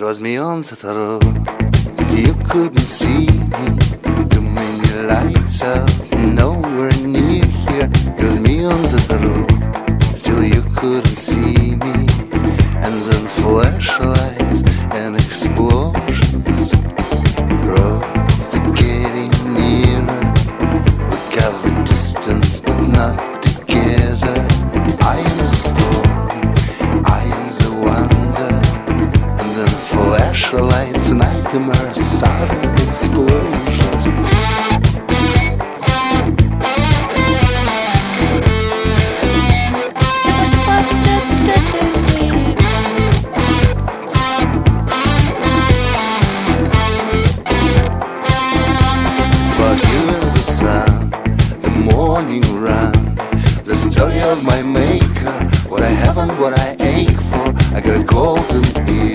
Draws me onto the road, but you couldn't see me. Too many lights out, nowhere near here. Draws me onto the road, still you couldn't see me. And then flashlights and explosions. Roads are getting nearer. We cover distance, but not together. I am the storm, I am the wonder. And then flashlights, nightmares, sudden explosions. It's about you and the sun, the morning run, the story of my maker, what I have and what I ache for. I got a golden ear.